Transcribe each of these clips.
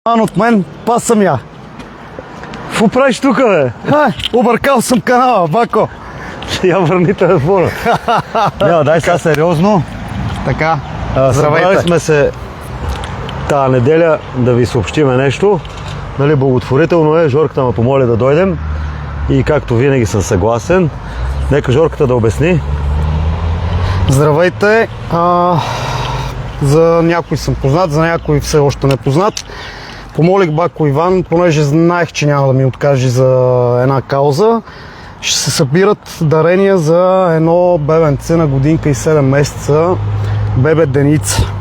От мен, пас съм я. Какво правиш тук, бе? Объркал съм канала, Бако. Я върни телефона. Няма, дай сега сериозно. Така, Събрали сме се тази неделя да ви съобщиме нещо. Нали, благотворително е, Жорката ме помоли да дойдем и както винаги съм съгласен. Нека Жорката да обясни. Здравейте. За някой съм познат, за някой все още не познат. Помолих Бако Иван, понеже знаех, че няма да ми откаже за една кауза. Ще се събират дарения за едно бебенце на годинка и 7 месеца, бебе Деница.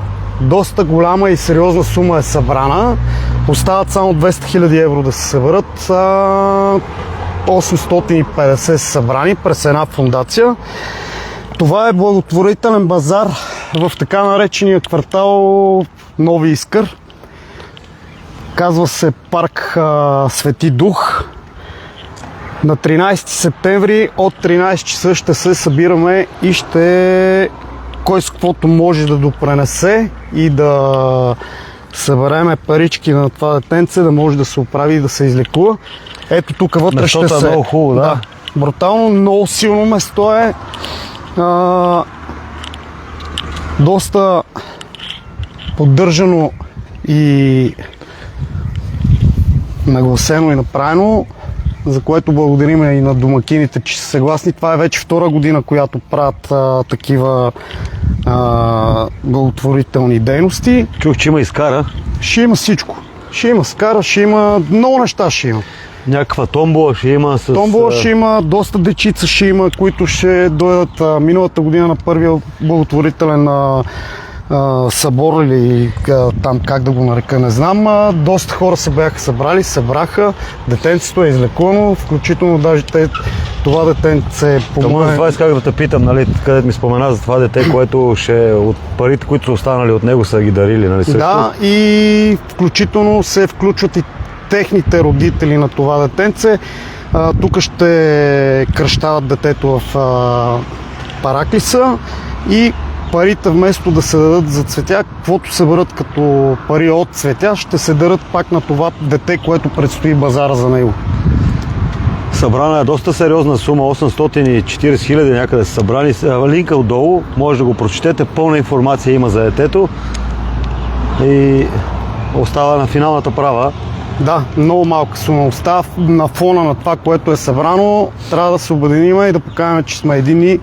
Доста голяма и сериозна сума е събрана. Остават само 200 000 евро да се съберат. 850 са събрани през една фундация. Това е благотворителен базар в така наречения квартал Нови Искър. Казва се парк Свети Дух. На 13 септември от 13 часа ще се събираме и ще кой с каквото може да допренесе и да събереме парички на това детенце, да може да се оправи и да се излекува. Ето тук вътре ще се... много хубаво, да. Брутално, много силно место е. Доста поддържано и нагласено и направено, за което благодарим и на домакините, че са съгласни. Това е вече втора година, която правят такива благотворителни дейности. Чух, че има изкара. Ще има всичко. Ще има скара, ще има много неща ще има. Някаква томбола ще има с... Томбола ще има, доста дечица ще има, които ще дойдат миналата година на първия благотворителен събор или там как да го нарека, не знам. Доста хора се бяха събрали, събраха, детенцето е излекувано, включително даже това детенце помага. Това исках да те питам, нали, където ми спомена за това дете, което ще от парите, които са останали от него, са ги дарили, нали също? Да, и включително се включват и техните родители на това детенце. Тук ще кръщават детето в Параклиса и парите вместо да се дадат за цветя, каквото се бърат като пари от цветя, ще се дарат пак на това дете, което предстои базара за него. Събрана е доста сериозна сума, 840 000 някъде са събрани. Линка отдолу, може да го прочетете, пълна информация има за детето и остава на финалната права. Да, много малка сума остава на фона на това, което е събрано. Трябва да се обединим и да покажем, че сме едини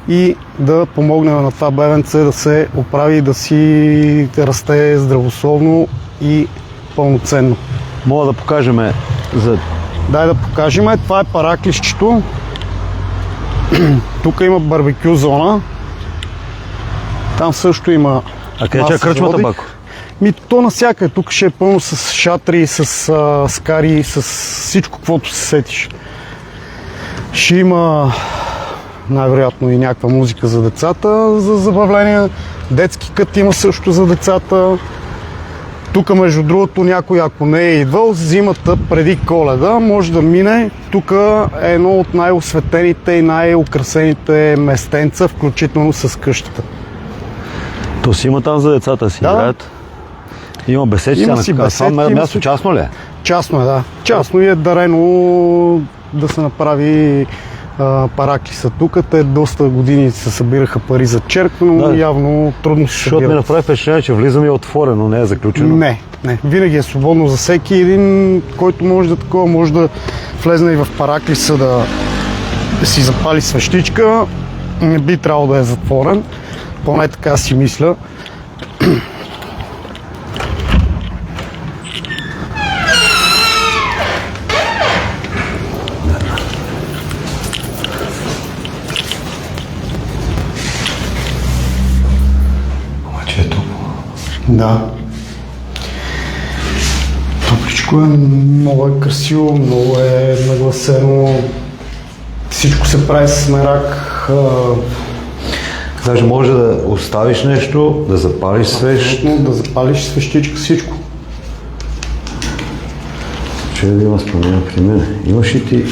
и да помогнем на това бебенце да се оправи и да си расте здравословно и пълноценно. Мога да покажем за... Дай да покажем. Това е Параклисчето. Тук има барбекю зона. Там също има... А къде е кръчмата, Бако? То навсякъде. Тук ще е пълно с шатри, с скари, с всичко, каквото се сетиш. Ще има най-вероятно и някаква музика за децата, за забавления. Детски кът има също за децата. Тук, между другото, някой, ако не е идвал, зимата преди Коледа може да мине. Тук е едно от най-осветените и най-украсените местенца, включително с къщата. То си има там за децата си играят. Има беседки. Има си беседки. Място частно ли е? Частно е, да. Частно и е дарено да се направи Параклиса тук. Те доста години се събираха пари за черква, но явно трудно се събират. Защото ми направи впечатление, че влизаме отворено, не е заключено. Не. Винаги е свободно за всеки един, който може да такова, може да влезне и в Параклиса да си запали свещичка. Не би трябвало да е затворен. Поне така си мисля. Да. Топличко е, много е красиво, много е нагласено. Всичко се прави с мерак. Даже може да оставиш нещо, да запалиш свещ. Да запалиш свещичка, всичко. Че да има спомена при мен. Имаш и ти?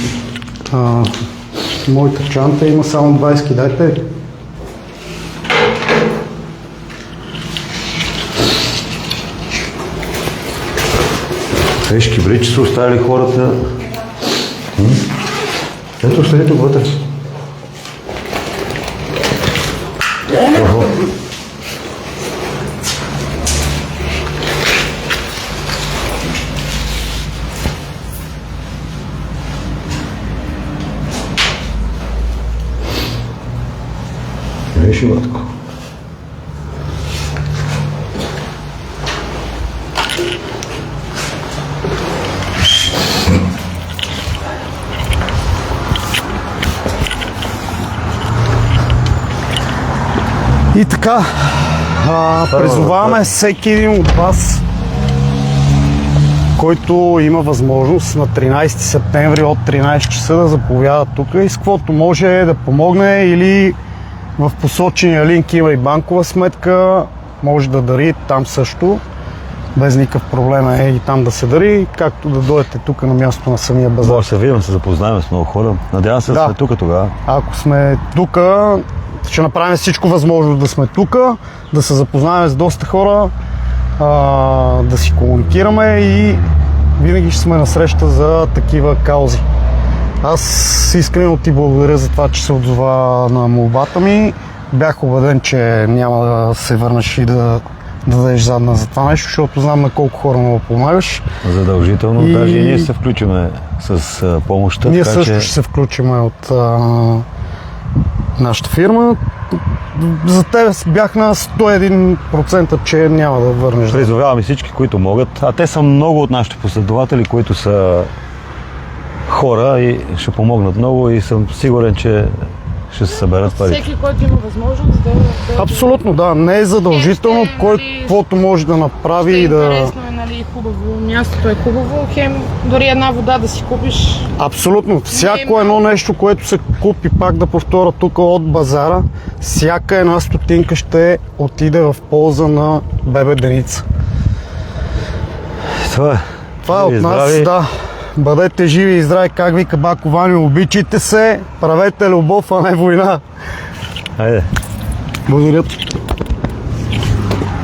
Моята чанта има само 20, дайте. Виж, кибричи са оставили хората. Ето, остани тук вътре. Охо. Виж, батко. И така, призоваваме всеки един от вас, който има възможност на 13 септември от 13 часа да заповяда тук и с каквото може да помогне, или в посочения линк има и банкова сметка, може да дари там също, без никакъв проблем е и там да се дари, както да дойдете тук на място на самия базар. Може се видим, се запознаем с много хора. Надявам се да сме тук тогава. Ако сме тук, ще направим всичко възможно да сме тук, да се запознаем с доста хора, да си комуникираме и винаги ще сме на среща за такива каузи. Аз искрено ти благодаря за това, че се отзова на молбата ми. Бях убеден, че няма да се върнеш и да дадеш задна за това нещо, защото знам на колко хора му помагаш. Задължително, даже и ние се включиме с помощта. Ние също ще се включиме от нашата фирма. За тебе бях на 101%, че няма да върнеш. Призовавам и всички, които могат, а те са много от нашите последователи, които са хора и ще помогнат много и съм сигурен, че ще се съберат пари. Всеки, който има възможност да... Абсолютно, да. Не е задължително, който може да направи и да... Интересно е, нали, хубаво, мястото е хубаво, хем дори една вода да си купиш. Абсолютно. Всяко едно нещо, което се купи, пак да повторя тук от базара, всяка една стотинка ще отиде в полза на бебе Деница. Това е от нас, да. Бъдете живи и здрави, как вика Бако Ваньо, обичайте се, правете любов, а не война. Хайде. Благодаря ти.